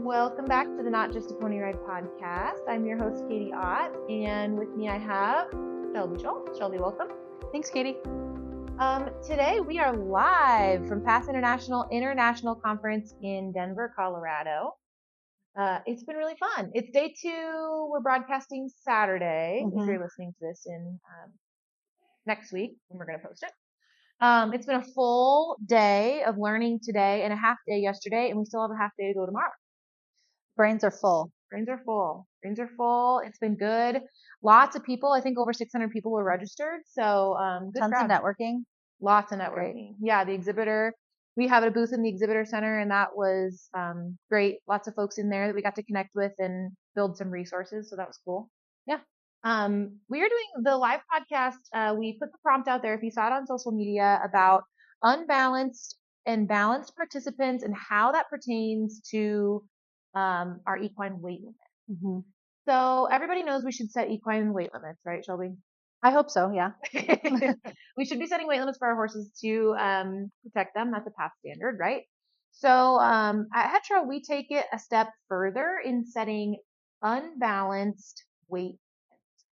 Welcome back to the Not Just a Pony Ride podcast. I'm your host, Katie Ott, and with me I have Shelby Joel. Shelby, welcome. Thanks, Katie. Today we are live from PASS International Conference in Denver, Colorado. It's been really fun. It's day 2. We're broadcasting Saturday. If you're listening to this in next week when we're going to post it. It's been a full day of learning today and a half day yesterday, and we still have a half day to go tomorrow. Brains are full. Brains are full. It's been good. Lots of people. I think over 600 people were registered. So, good Tons crowd. of networking. Lots of networking. Great. Yeah, the exhibitor. We have a booth in the exhibitor center, and that was great. Lots of folks in there that we got to connect with and build some resources. So that was cool. Yeah. We are doing the live podcast. We put the prompt out there, if you saw it on social media, about unbalanced and balanced participants and how that pertains to our equine weight limit. So everybody knows we should set equine weight limits, right, Shelby? I hope so, yeah. We should be setting weight limits for our horses to protect them. That's a PASS standard, right? So at Hetro, we take it a step further in setting unbalanced weight limits.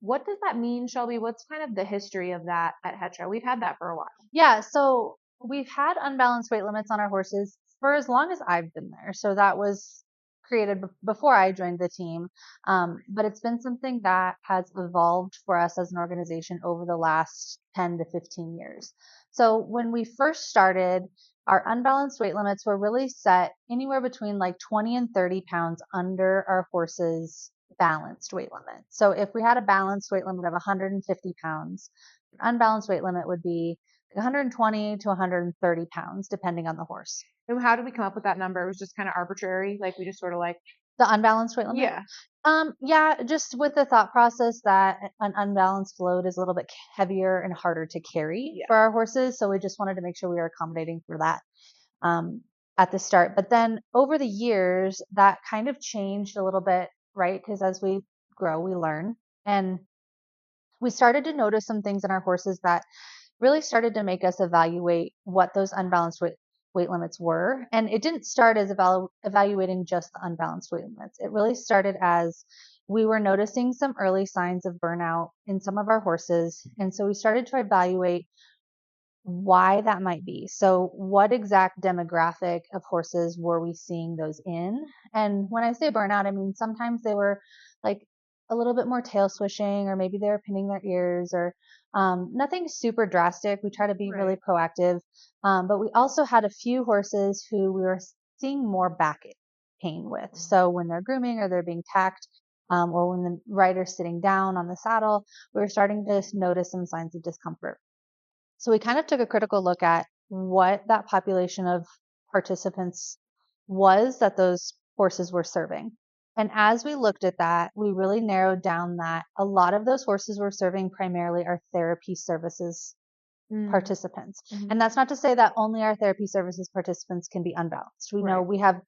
What does that mean, Shelby? What's kind of the history of that at Hetro? We've had that for a while. Yeah, so we've had unbalanced weight limits on our horses for as long as I've been there. So that was created before I joined the team. But it's been something that has evolved for us as an organization over the last 10 to 15 years. So when we first started, our unbalanced weight limits were really set anywhere between like 20 and 30 pounds under our horses' balanced weight limit. So if we had a balanced weight limit of 150 pounds, the unbalanced weight limit would be 120 to 130 pounds, depending on the horse. And how did we come up with that number? It was just kind of arbitrary. Like we just sort of like the unbalanced weight limit. Yeah. Yeah, just with the thought process that an unbalanced load is a little bit heavier and harder to carry for our horses. So we just wanted to make sure we were accommodating for that at the start. But then over the years, that kind of changed a little bit, right? Because as we grow, we learn. And we started to notice some things in our horses that really started to make us evaluate what those unbalanced weight limits were. And it didn't start as evaluating just the unbalanced weight limits. It really started as we were noticing some early signs of burnout in some of our horses. And so we started to evaluate why that might be. So what exact demographic of horses were we seeing those in? And when I say burnout, I mean, sometimes they were like a little bit more tail swishing, or maybe they were pinning their ears, or nothing super drastic. We try to be really proactive. But we also had a few horses who we were seeing more back pain with. So when they're grooming or they're being tacked, or when the rider's sitting down on the saddle, we were starting to notice some signs of discomfort. So we kind of took a critical look at what that population of participants was that those horses were serving. And as we looked at that, we really narrowed down that a lot of those horses were serving primarily our therapy services participants. And that's not to say that only our therapy services participants can be unbalanced. We know we have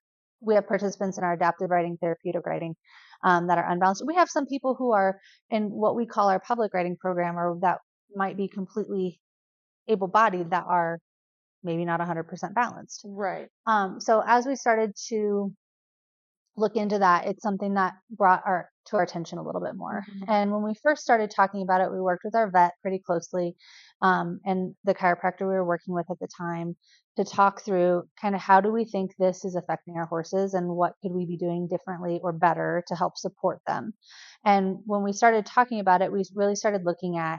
participants in our adaptive riding, therapeutic riding that are unbalanced. We have some people who are in what we call our public riding program, or that might be completely able-bodied, that are maybe not 100% balanced. Right. So as we started to look into that, it's something that brought to our attention a little bit more. And when we first started talking about it, we worked with our vet pretty closely, and the chiropractor we were working with at the time, to talk through kind of how do we think this is affecting our horses, and what could we be doing differently or better to help support them. And when we started talking about it, we really started looking at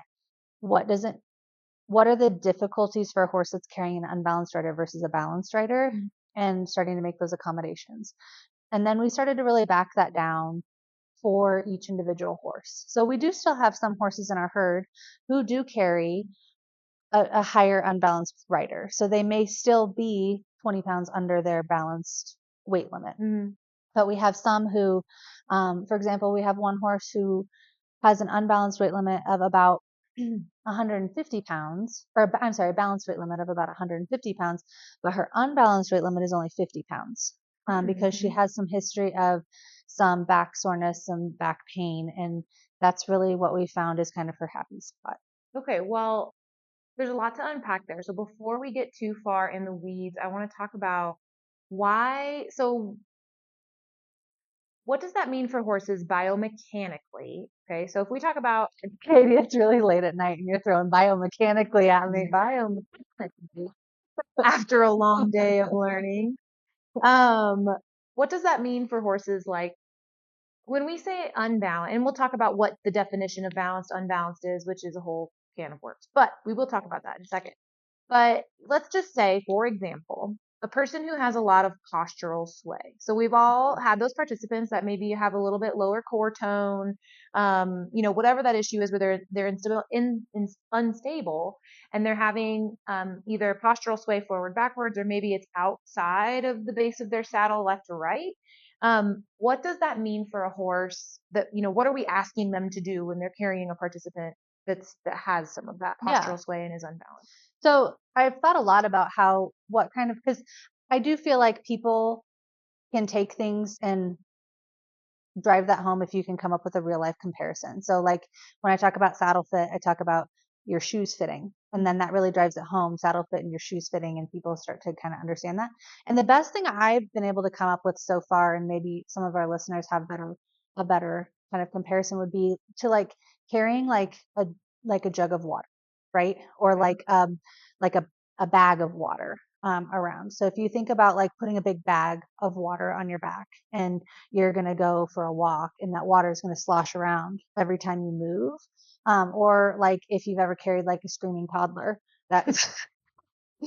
what are the difficulties for a horse that's carrying an unbalanced rider versus a balanced rider, and starting to make those accommodations. And then we started to really back that down for each individual horse. So we do still have some horses in our herd who do carry a higher unbalanced rider. So they may still be 20 pounds under their balanced weight limit. But we have some who, for example, we have one horse who has an unbalanced weight limit of about 150 pounds, or I'm sorry, a balanced weight limit of about 150 pounds, but her unbalanced weight limit is only 50 pounds because she has some history of some back soreness, some back pain, and that's really what we found is kind of her happy spot. Okay, well, there's a lot to unpack there. So before we get too far in the weeds, I want to talk about why. So what does that mean for horses biomechanically? Okay, so if we talk about Katie, it's really late at night and you're throwing biomechanically at me. biomechanically after a long day of learning, um, what does that mean for horses like when we say unbalanced, and we'll talk about what the definition of balanced, unbalanced is, which is a whole can of worms, but we will talk about that in a second. But let's just say, for example, a person who has a lot of postural sway. So we've all had those participants that maybe have a little bit lower core tone, whatever that issue is, where they're unstable, and they're having either postural sway forward, backwards, or maybe it's outside of the base of their saddle, left or right. What does that mean for a horse? What are we asking them to do when they're carrying a participant that has some of that postural sway and is unbalanced? So I've thought a lot about because I do feel like people can take things and drive that home if you can come up with a real life comparison. So like when I talk about saddle fit, I talk about your shoes fitting, and then that really drives it home, saddle fit and your shoes fitting, and people start to kind of understand that. And the best thing I've been able to come up with so far, and maybe some of our listeners have a better kind of comparison, would be to like carrying like a jug of water, right? Or like a bag of water around. So if you think about like putting a big bag of water on your back and you're going to go for a walk and that water is going to slosh around every time you move. Or like if you've ever carried like a screaming toddler that's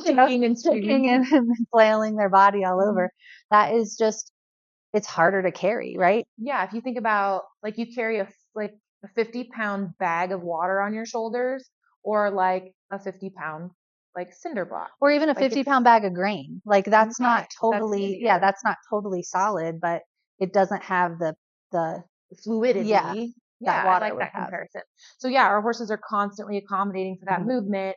Kicking and screaming and flailing their body all over, that is just, it's harder to carry, right? Yeah, if you think about like you carry a 50-pound bag of water on your shoulders, or like a 50-pound like cinder block, or even a like 50-pound bag of grain. Like that's not totally, that's that's not totally solid, but it doesn't have the fluidity. that I water like would that have. comparison. So yeah, our horses are constantly accommodating for that movement,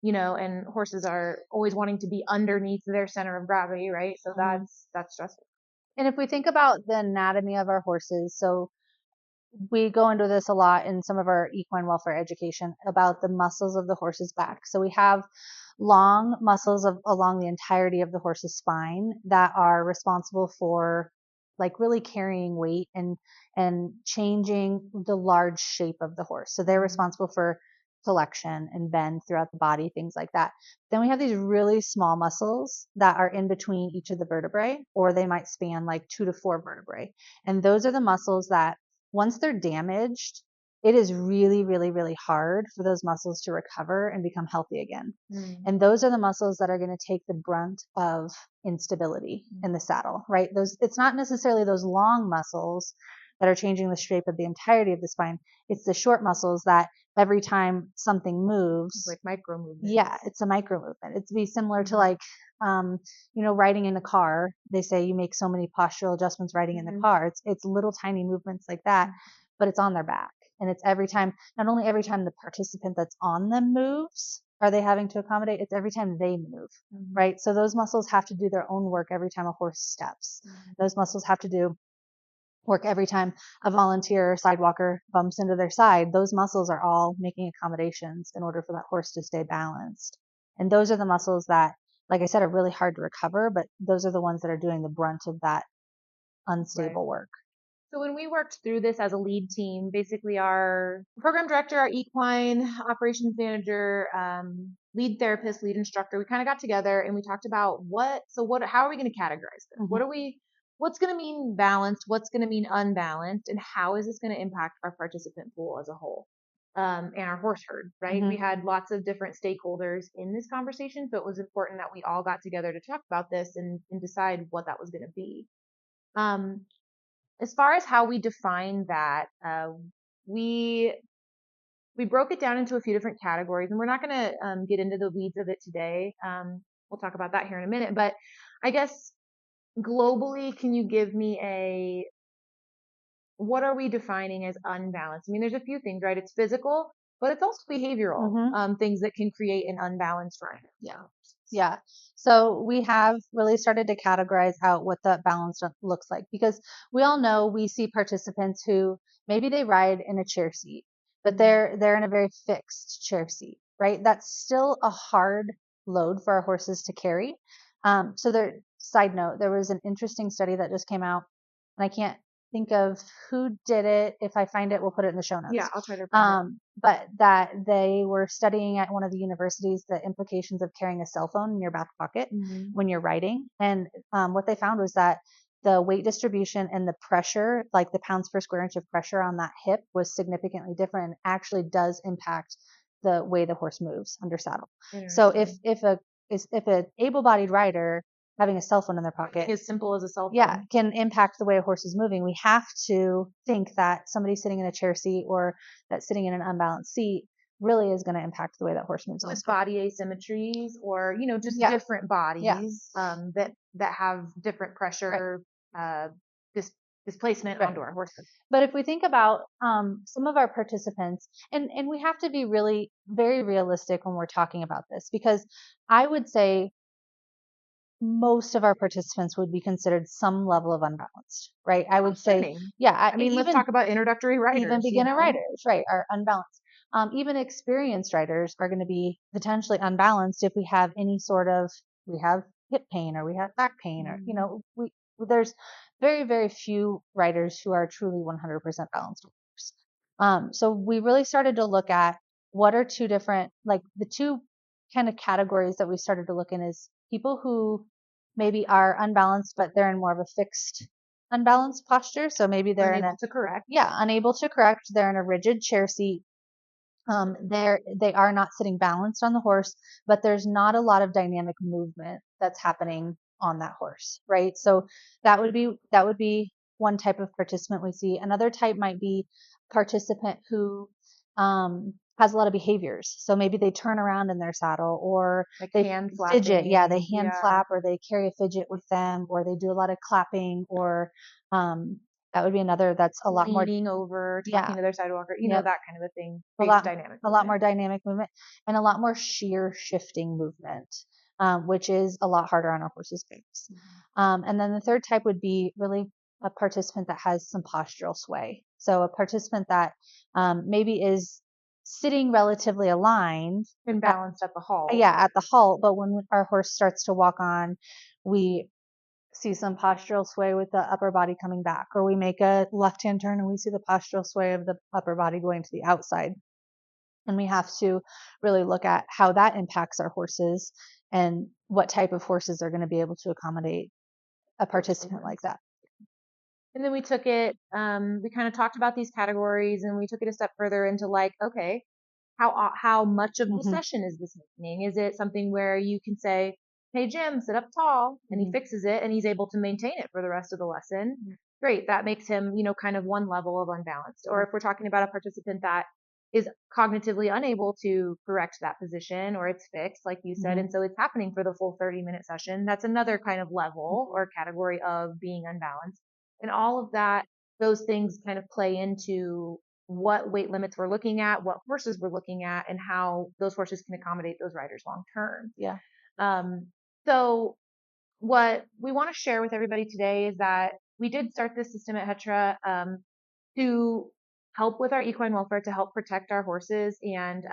and horses are always wanting to be underneath their center of gravity, right? So that's stressful. And if we think about the anatomy of our horses, so we go into this a lot in some of our equine welfare education about the muscles of the horse's back. So we have long muscles along the entirety of the horse's spine that are responsible for like really carrying weight and changing the large shape of the horse. So they're responsible for flexion and bend throughout the body, things like that. Then we have these really small muscles that are in between each of the vertebrae, or they might span like 2 to 4 vertebrae. And those are the muscles that once they're damaged, it is really, really, really hard for those muscles to recover and become healthy again. And those are the muscles that are going to take the brunt of instability in the saddle, right? It's not necessarily those long muscles that are changing the shape of the entirety of the spine. It's the short muscles that every time something moves, it's like micro movement. Yeah, it's a micro movement. It's be similar to like, riding in a car. They say you make so many postural adjustments riding in the car. It's little tiny movements like that, but it's on their back. And it's every time, not only every time the participant that's on them moves, are they having to accommodate? It's every time they move, right? So those muscles have to do their own work every time a horse steps. Those muscles have to do work every time a volunteer sidewalker bumps into their side. Those muscles are all making accommodations in order for that horse to stay balanced. And those are the muscles that, like I said, are really hard to recover, but those are the ones that are doing the brunt of that unstable work. So when we worked through this as a lead team, basically our program director, our equine operations manager, lead therapist, lead instructor, we kind of got together and we talked about how are we going to categorize this? What's going to mean balanced? What's going to mean unbalanced? And how is this going to impact our participant pool as a whole? And our horse herd, right? We had lots of different stakeholders in this conversation, so it was important that we all got together to talk about this and decide what that was going to be. As far as how we define that, we broke it down into a few different categories, and we're not going to get into the weeds of it today. We'll talk about that here in a minute, but I guess globally, can you give me what are we defining as unbalanced? I mean, there's a few things, right? It's physical, but it's also behavioral, things that can create an unbalanced run. Yeah. So we have really started to categorize out what that balance looks like, because we all know we see participants who maybe they ride in a chair seat, but they're in a very fixed chair seat, right? That's still a hard load for our horses to carry. Side note, there was an interesting study that just came out, and I can't think of who did it. If I find it, we'll put it in the show notes. Yeah, I'll try to find it. But that they were studying at one of the universities the implications of carrying a cell phone in your back pocket when you're riding. And what they found was that the weight distribution and the pressure, like the pounds per square inch of pressure on that hip, was significantly different and actually does impact the way the horse moves under saddle. So if an able-bodied rider having a cell phone in their pocket, as simple as a cell phone, yeah, can impact the way a horse is moving, we have to think that somebody sitting in a chair seat or that's sitting in an unbalanced seat really is going to impact the way that horse moves. With body asymmetries, or just different bodies that have different pressure displacement onto our horses. But if we think about some of our participants, and we have to be really very realistic when we're talking about this, because I would say most of our participants would be considered some level of unbalanced, right? I would say, yeah. I mean, let's talk about introductory riders. Even beginner riders, right, are unbalanced. Even experienced riders are going to be potentially unbalanced if we have any sort of, we have hip pain or we have back pain, or, there's very, very few riders who are truly 100% balanced. So we really started to look at what are two different, like the two kind of categories that we started to look in is people who maybe are unbalanced, but they're in more of a fixed unbalanced posture. So maybe they're unable to correct. Yeah, unable to correct. They're in a rigid chair seat. They are not sitting balanced on the horse, but there's not a lot of dynamic movement that's happening on that horse, right? So that would be one type of participant we see. Another type might be participant who has a lot of behaviors. So maybe they turn around in their saddle, or like they hand fidget. Yeah, they hand flap, or they carry a fidget with them, or they do a lot of clapping, or that would be another that's a lot more leaning over, talking to their sidewalker, that kind of a thing. A lot more dynamic movement, and a lot more sheer shifting movement, which is a lot harder on our horse's backs. And then the third type would be really a participant that has some postural sway. So a participant that maybe is sitting relatively aligned and balanced at the halt. Yeah, at the halt. But when our horse starts to walk on, we see some postural sway with the upper body coming back, or we make a left-hand turn and we see the postural sway of the upper body going to the outside. And we have to really look at how that impacts our horses and what type of horses are going to be able to accommodate a participant like that. And then we took it, we kind of talked about these categories, and we took it a step further into like, okay, how much of the session is this happening? Is it something where you can say, hey, Jim, sit up tall, and he fixes it and he's able to maintain it for the rest of the lesson? Great. That makes him, kind of one level of unbalanced. Or if we're talking about a participant that is cognitively unable to correct that position, or it's fixed, like you said, and so it's happening for the full 30-minute session, that's another kind of level or category of being unbalanced. And all of that, those things kind of play into what weight limits we're looking at, what horses we're looking at, and how those horses can accommodate those riders long term. Yeah. So what we want to share with everybody today is that we did start this system at Hetra to help with our equine welfare, to help protect our horses, and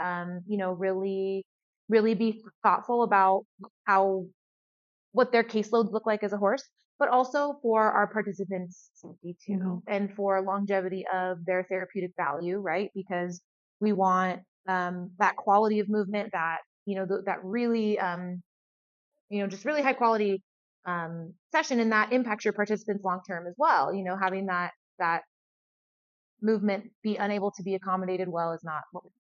really, really be thoughtful about what their caseloads look like as a horse, but also for our participants' safety too, and for longevity of their therapeutic value, right? Because we want that quality of movement, that that really just really high quality session, and that impacts your participants long term as well. Having that movement be unable to be accommodated well is not what we.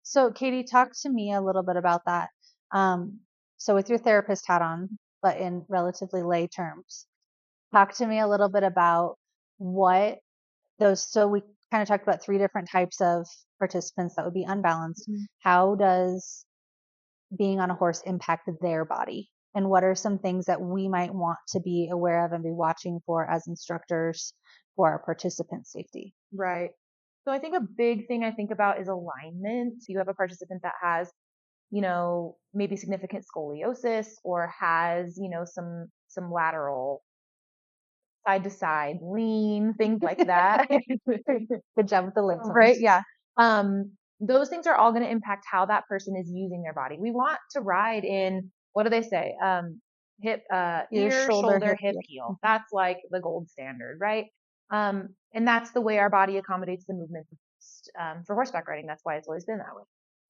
So Katie, talk to me a little bit about that. So with your therapist hat on, but in relatively lay terms, talk to me a little bit about what those, so we kind of talked about three different types of participants that would be unbalanced. How does being on a horse impact their body? And what are some things that we might want to be aware of and be watching for as instructors for our participant safety? Right. So I think a big thing I think about is alignment. You have a participant that has, maybe significant scoliosis, or has, some lateral side to side lean, things like that. Good job with the lips. Right. Yeah. Those things are all going to impact how that person is using their body. We want to ride in, what do they say? Hip, ear, shoulder, hip, heel. That's like the gold standard, right? And that's the way our body accommodates the movement for horseback riding. That's why it's always been that way.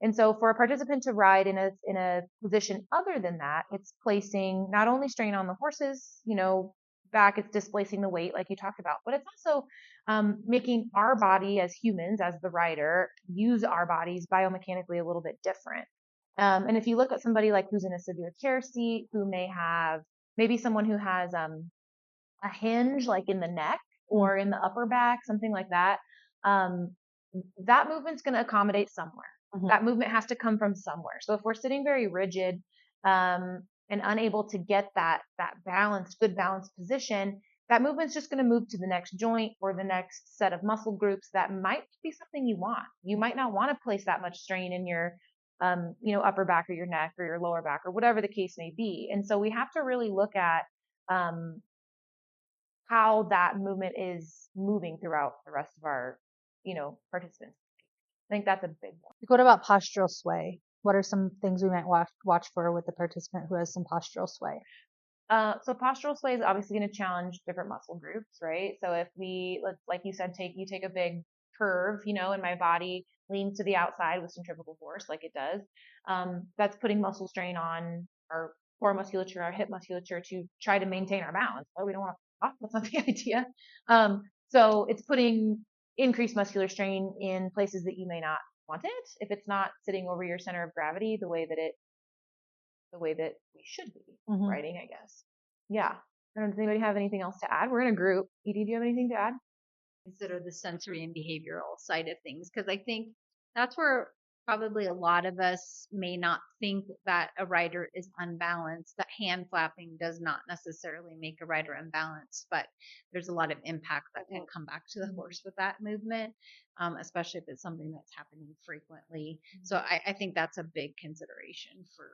And so for a participant to ride in a position other than that, it's placing not only strain on the horse's, back, it's displacing the weight like you talked about, but it's also making our body as humans, as the rider, use our bodies biomechanically a little bit different. And if you look at somebody like who's in a severe care seat, who may have maybe someone who has a hinge like in the neck or in the upper back, something like that, um, that movement's going to accommodate somewhere. That movement has to come from somewhere. So if we're sitting very rigid and unable to get that good balanced position, that movement's just going to move to the next joint or the next set of muscle groups. That might be something you want. You might not want to place that much strain in your upper back or your neck or your lower back or whatever the case may be. And so we have to really look at how that movement is moving throughout the rest of our, participants. I think that's a big one. What about postural sway? What are some things we might watch for with the participant who has some postural sway? So postural sway is obviously going to challenge different muscle groups, right? So if like you said, take a big curve, and my body leans to the outside with centrifugal force, like it does. That's putting muscle strain on our core musculature, our hip musculature to try to maintain our balance. But we don't want to off. That's not the idea. So it's putting increased muscular strain in places that you may not want it if it's not sitting over your center of gravity the way that we should be writing, I guess. Yeah. I don't know, does anybody have anything else to add? We're in a group. Edie, do you have anything to add? Consider the sensory and behavioral side of things, because I think that's where probably a lot of us may not think that a rider is unbalanced, that hand flapping does not necessarily make a rider unbalanced, but there's a lot of impact that can come back to the horse with that movement, especially if it's something that's happening frequently. So I think that's a big consideration for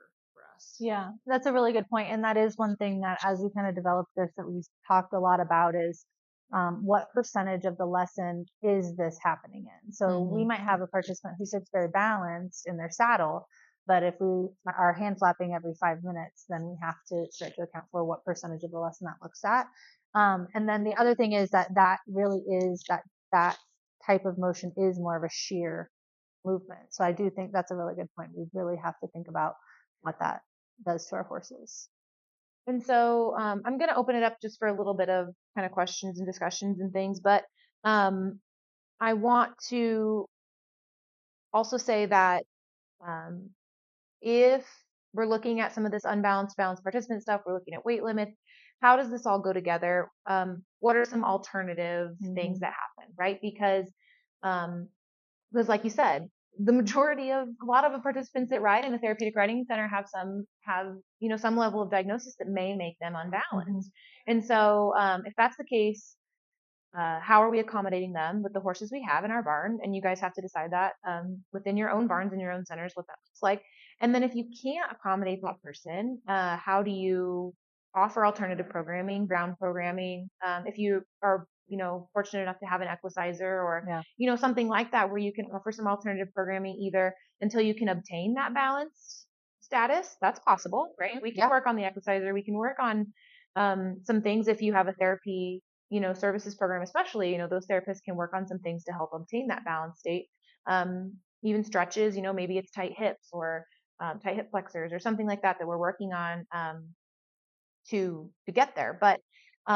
us. Yeah, that's a really good point. And that is one thing that as we kind of developed this, that we've talked a lot about is what percentage of the lesson is this happening in? So we might have a participant who sits very balanced in their saddle, but if we are hand flapping every 5 minutes, then we have to start to account for what percentage of the lesson that looks at. And then the other thing is that really is that type of motion is more of a sheer movement. So I do think that's a really good point. We really have to think about what that does to our horses. And so I'm going to open it up just for a little bit of kind of questions and discussions and things, but I want to also say that if we're looking at some of this balanced participant stuff, we're looking at weight limits, how does this all go together? What are some alternative things that happen, right? Because like you said, the majority of a lot of the participants that ride in a therapeutic riding center have some level of diagnosis that may make them unbalanced. And so if that's the case, how are we accommodating them with the horses we have in our barn? And you guys have to decide that within your own barns and your own centers what that looks like. And then if you can't accommodate that person, how do you offer alternative programming, ground programming? If you are fortunate enough to have an equicizer or, something like that where you can offer some alternative programming either until you can obtain that balanced status, that's possible, right? We can work on the equicizer. We can work on some things if you have a therapy, services program, especially, those therapists can work on some things to help obtain that balanced state. Even stretches, maybe it's tight hips or tight hip flexors or something like that we're working on to get there. But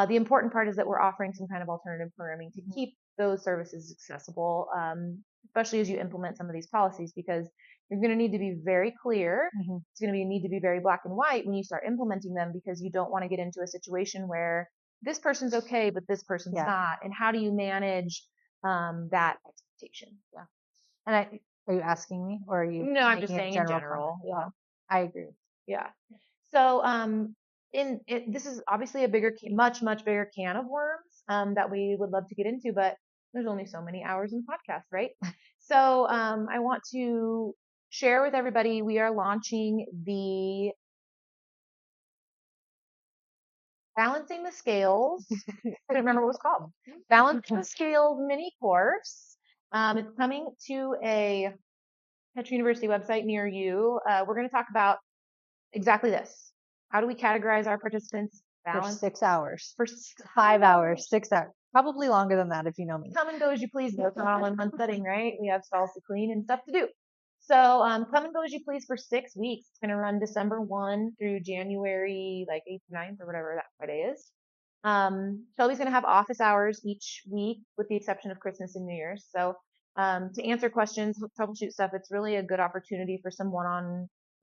the important part is that we're offering some kind of alternative programming to keep those services accessible, especially as you implement some of these policies, because you're going to need to be very clear. It's going to need to be very black and white when you start implementing them, because you don't want to get into a situation where this person's okay, but this person's not. And how do you manage that expectation? Yeah. And are you asking me, or are you? No, I'm just saying in general. Yeah, I agree. Yeah. So, this is obviously a much bigger can of worms that we would love to get into, but there's only so many hours in the podcast, right? So, I want to share with everybody, we are launching the Balancing the Scales. I couldn't remember what it was called. Balancing the Scales mini course. It's coming to a Petro University website near you. We're going to talk about exactly this. How do we categorize our participants? For 6 hours. For 5 hours, 6 hours. Probably longer than that if you know me. Come and go as you please, though. It's not all in one setting, right? We have stalls to clean and stuff to do. So come and go as you please for 6 weeks. It's going to run December 1 through January like 8th, 9th, or whatever that Friday is. Shelby's going to have office hours each week with the exception of Christmas and New Year's. So to answer questions, troubleshoot stuff, it's really a good opportunity for some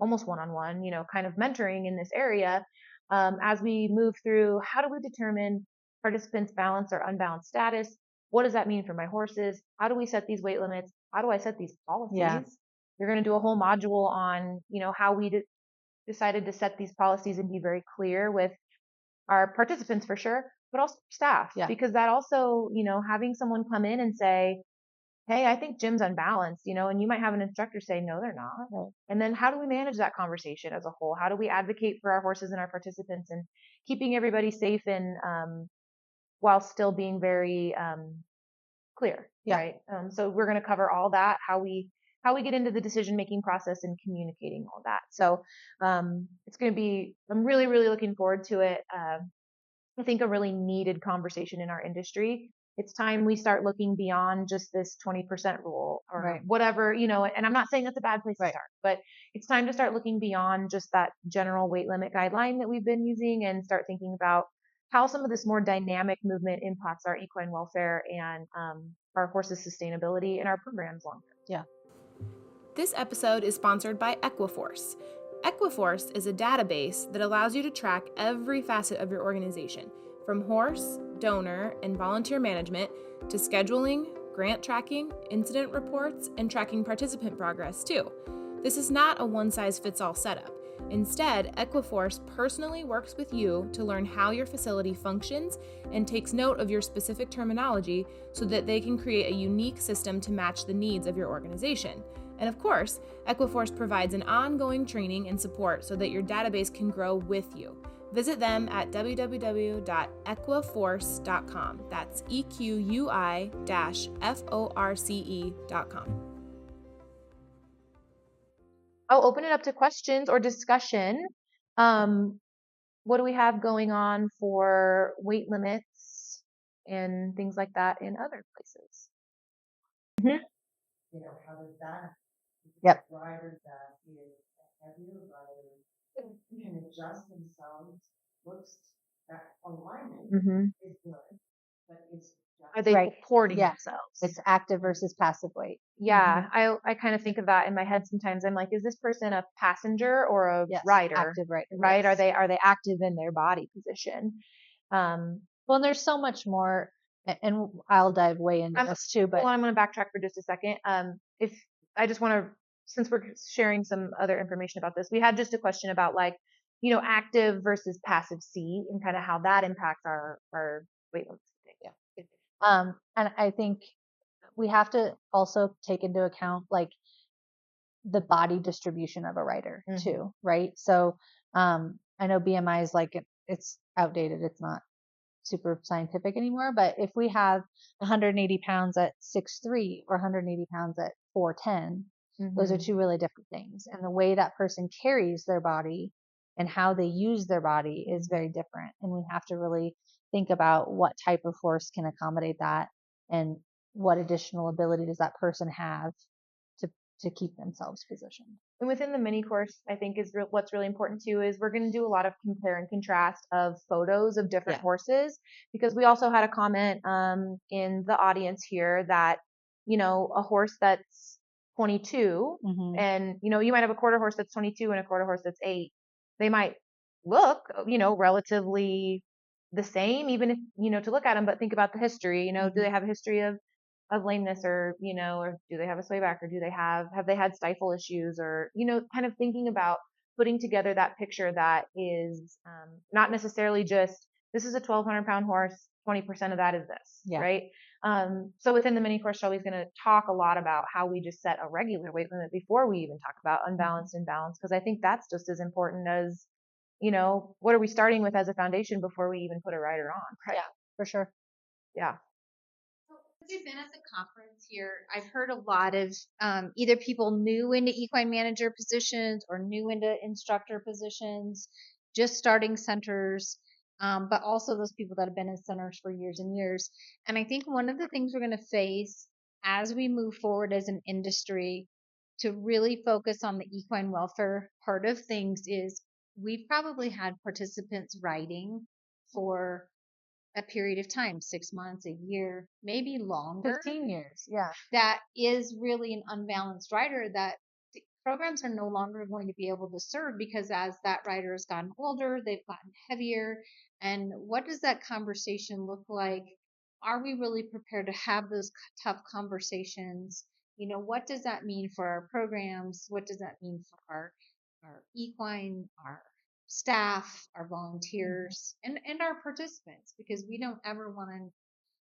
almost one-on-one, kind of mentoring in this area as we move through how do we determine participants' balanced or unbalanced status? What does that mean for my horses? How do we set these weight limits? How do I set these policies? Yeah. You're going to do a whole module on, how we decided to set these policies and be very clear with our participants for sure, but also staff. Yeah. Because that also, having someone come in and say, hey, I think Jim's unbalanced, and you might have an instructor say, no, they're not. Right. And then how do we manage that conversation as a whole? How do we advocate for our horses and our participants and keeping everybody safe and while still being very clear, Yeah. right? So we're going to cover all that, how we get into the decision-making process and communicating all that. So it's going to be, I'm really, really looking forward to it. I think a really needed conversation in our industry. It's time we start looking beyond just this 20% rule or Right. whatever, and I'm not saying that's a bad place to start, but it's time to start looking beyond just that general weight limit guideline that we've been using and start thinking about how some of this more dynamic movement impacts our equine welfare and our horses' sustainability and our programs long term. Yeah. This episode is sponsored by Equiforce. Equiforce is a database that allows you to track every facet of your organization, from horse, donor, and volunteer management to scheduling, grant tracking, incident reports, and tracking participant progress too. This is not a one-size-fits-all setup. Instead, Equiforce personally works with you to learn how your facility functions and takes note of your specific terminology so that they can create a unique system to match the needs of your organization. And of course, Equiforce provides an ongoing training and support so that your database can grow with you. Visit them at www.equiforce.com. That's EQUI-FORCE.com. I'll open it up to questions or discussion. What do we have going on for weight limits and things like that in other places? Mm-hmm. How does that? Yep. Riders that is heavier riders can adjust themselves. Looks that alignment is good, but it's are they supporting themselves? It's active versus passive weight. Yeah, I kind of think of that in my head sometimes. I'm like, is this person a passenger or a rider? Active, right? Right? Yes. Are they active in their body position? Well, and there's so much more, and I'll dive way into this too. But I'm going to backtrack for just a second. If I just want to, since we're sharing some other information about this, we had just a question about active versus passive seat and kind of how that impacts our weight load. Yeah. And I think we have to also take into account the body distribution of a rider too, right? So I know BMI is it's outdated. It's not super scientific anymore, but if we have 180 pounds at 6'3" or 180 pounds at 4'10", those are two really different things. And the way that person carries their body and how they use their body is very different. And we have to really think about what type of horse can accommodate that and what additional ability does that person have to keep themselves positioned. And within the mini course, I think what's really important too is we're going to do a lot of compare and contrast of photos of different horses, because we also had a comment in the audience here that a horse that's 22 and you might have a quarter horse that's 22 and a quarter horse that's 8. They might look relatively the same, even if to look at them, but think about the history. Do they have a history of lameness or do they have a swayback, or have they had stifle issues, or kind of thinking about putting together that picture that is not necessarily just this is a 1,200 pound horse, 20% of that is this, right? So within the mini course, Shelby's going to talk a lot about how we just set a regular weight limit before we even talk about unbalanced and balanced, because I think that's just as important as what are we starting with as a foundation before we even put a rider on, right? Yeah, for sure. Yeah. Since we've been at the conference here, I've heard a lot of either people new into equine manager positions or new into instructor positions, just starting centers, but also those people that have been in centers for years and years. And I think one of the things we're going to face as we move forward as an industry to really focus on the equine welfare part of things is we've probably had participants riding for a period of time, 6 months, a year, maybe longer. 15 years. Yeah. That is really an unbalanced rider that the programs are no longer going to be able to serve because as that rider has gotten older, they've gotten heavier. And what does that conversation look like? Are we really prepared to have those tough conversations? What does that mean for our programs? What does that mean for our equine, our staff, our volunteers, and our participants? Because we don't ever want to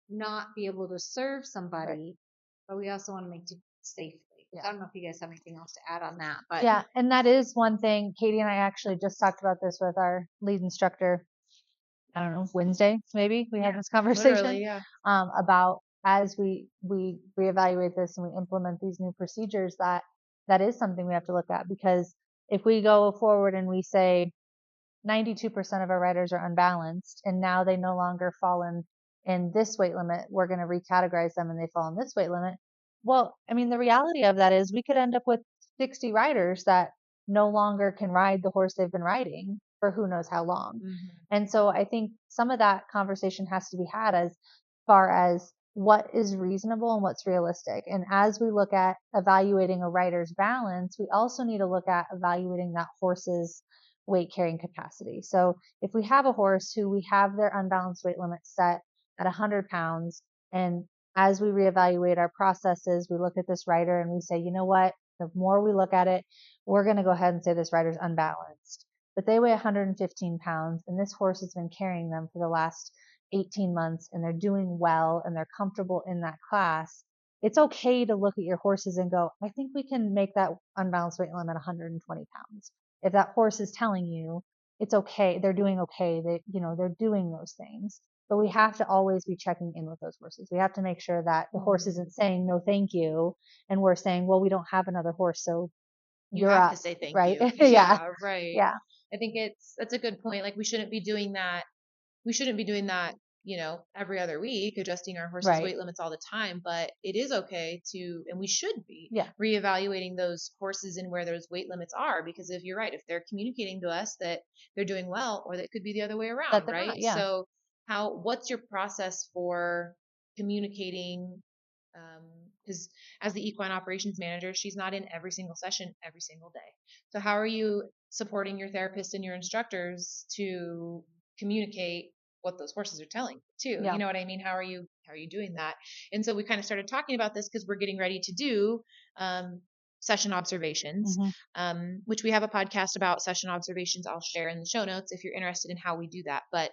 not be able to serve somebody, but we also want to make it safely. Yeah. So I don't know if you guys have anything else to add on that, but Yeah. And that is one thing. Katie and I actually just talked about this with our lead instructor. I don't know, Wednesday, maybe we had this conversation Literally, yeah. about as we reevaluate this and we implement these new procedures, that is something we have to look at, because if we go forward and we say 92% of our riders are unbalanced and now they no longer fall in this weight limit, we're going to recategorize them and they fall in this weight limit. Well, I mean, the reality of that is we could end up with 60 riders that no longer can ride the horse they've been riding for who knows how long. Mm-hmm. And so I think some of that conversation has to be had as far as what is reasonable and what's realistic. And as we look at evaluating a rider's balance, we also need to look at evaluating that horse's weight carrying capacity. So if we have a horse who we have their unbalanced weight limit set at 100 pounds, and as we reevaluate our processes, we look at this rider and we say, you know what, the more we look at it, we're going to go ahead and say this rider's unbalanced. But they weigh 115 pounds and this horse has been carrying them for the last 18 months and they're doing well and they're comfortable in that class. It's okay to look at your horses and go, I think we can make that unbalanced weight limit 120 pounds. If that horse is telling you it's okay, they're doing okay, they're doing those things. But we have to always be checking in with those horses. We have to make sure that the horse isn't saying no, thank you, and we're saying, well, we don't have another horse, so You you're have up, to say thank right? you. Yeah, Right. yeah, I think that's a good point. Like we shouldn't be doing that. We shouldn't be doing that, every other week, adjusting our horses' right. weight limits all the time. But it is okay to, and we should be Yeah. reevaluating those horses and where those weight limits are. Because if you're right, if they're communicating to us that they're doing well, or that could be the other way around, That they're right? not, yeah. So what's your process for communicating? Because as the equine operations manager, she's not in every single session every single day. So how are you supporting your therapist and your instructors to communicate what those horses are telling you too? Yeah. You know what I mean? How are you doing that? And so we kind of started talking about this because we're getting ready to do session observations, which we have a podcast about session observations I'll share in the show notes if you're interested in how we do that. But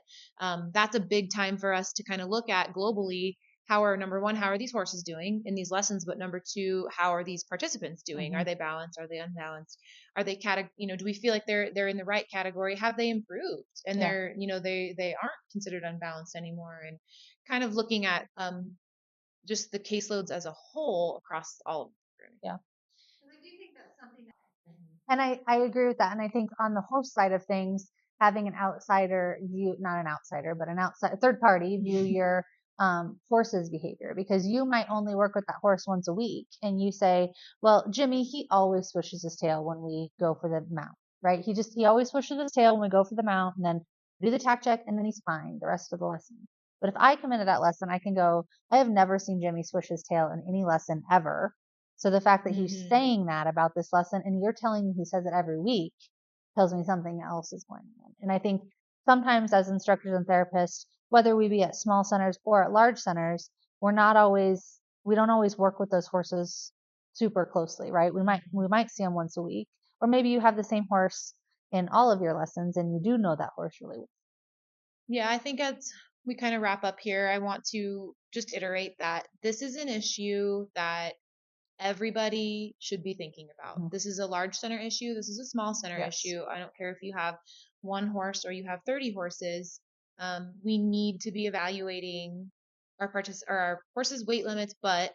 that's a big time for us to kind of look at globally. Number one, how are these horses doing in these lessons? But number two, how are these participants doing? Are they balanced? Are they unbalanced? Are they do we feel like they're in the right category? Have they improved? And they're, they aren't considered unbalanced anymore. And kind of looking at just the caseloads as a whole across all of them. Yeah. I do think that's something that. And I agree with that. And I think on the horse side of things, having an outsider view, not an outsider, but an outside third party view your horse's behavior, because you might only work with that horse once a week and you say, well, Jimmy, he always swishes his tail when we go for the mount, right? He always swishes his tail when we go for the mount and then do the tack check and then he's fine the rest of the lesson. But if I come into that lesson, I can go, I have never seen Jimmy swish his tail in any lesson ever. So the fact that he's saying that about this lesson and you're telling me he says it every week tells me something else is going on. And I think sometimes as instructors and therapists, whether we be at small centers or at large centers, we don't always work with those horses super closely, right? We might see them once a week, or maybe you have the same horse in all of your lessons and you do know that horse really well. Yeah, I think as we kind of wrap up here, I want to just iterate that this is an issue that everybody should be thinking about. This is a large center issue. This is a small center issue. I don't care if you have one horse or you have 30 horses. We need to be evaluating our horses' weight limits, but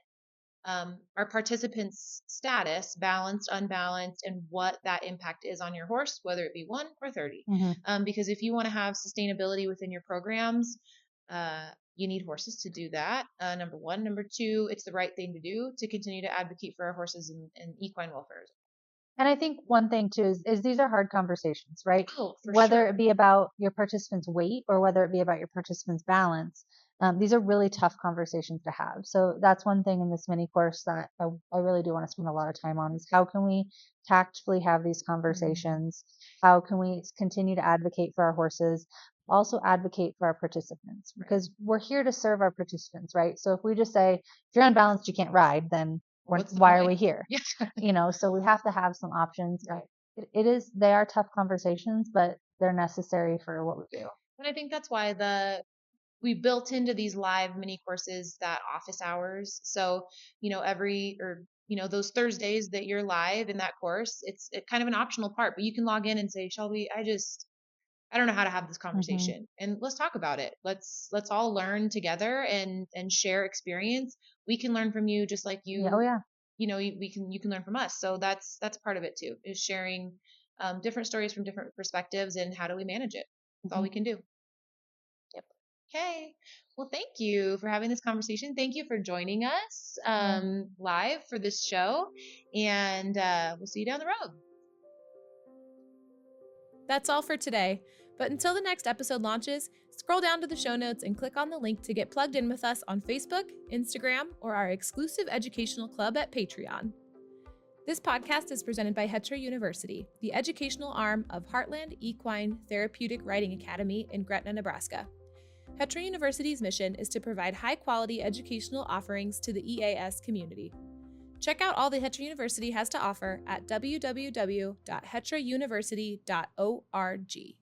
our participants' status, balanced, unbalanced, and what that impact is on your horse, whether it be 1 or 30. Because if you want to have sustainability within your programs, you need horses to do that. Number one. Number two, it's the right thing to do to continue to advocate for our horses and equine welfare. And I think one thing too is these are hard conversations, right? Oh, for Whether sure. it be about your participants' weight or whether it be about your participants' balance, these are really tough conversations to have. So that's one thing in this mini course that I really do want to spend a lot of time on is how can we tactfully have these conversations? How can we continue to advocate for our horses? Also advocate for our participants because we're here to serve our participants, right? So if we just say, if you're unbalanced, you can't ride, then why are we here? So we have to have some options. They are tough conversations, but they're necessary for what we do. And I think that's why we built into these live mini courses that office hours. So, those Thursdays that you're live in that course, it's kind of an optional part, but you can log in and say, Shelby, I don't know how to have this conversation and let's talk about it. Let's all learn together and share experience. We can learn from you just like you. Oh yeah. You can learn from us. So that's part of it too, is sharing different stories from different perspectives and how do we manage it? That's all we can do. Yep. Okay. Well, thank you for having this conversation. Thank you for joining us live for this show, and we'll see you down the road. That's all for today. But until the next episode launches, scroll down to the show notes and click on the link to get plugged in with us on Facebook, Instagram, or our exclusive educational club at Patreon. This podcast is presented by Hetra University, the educational arm of Heartland Equine Therapeutic Riding Academy in Gretna, Nebraska. Hetra University's mission is to provide high-quality educational offerings to the EAS community. Check out all the Hetra University has to offer at www.hetrauniversity.org.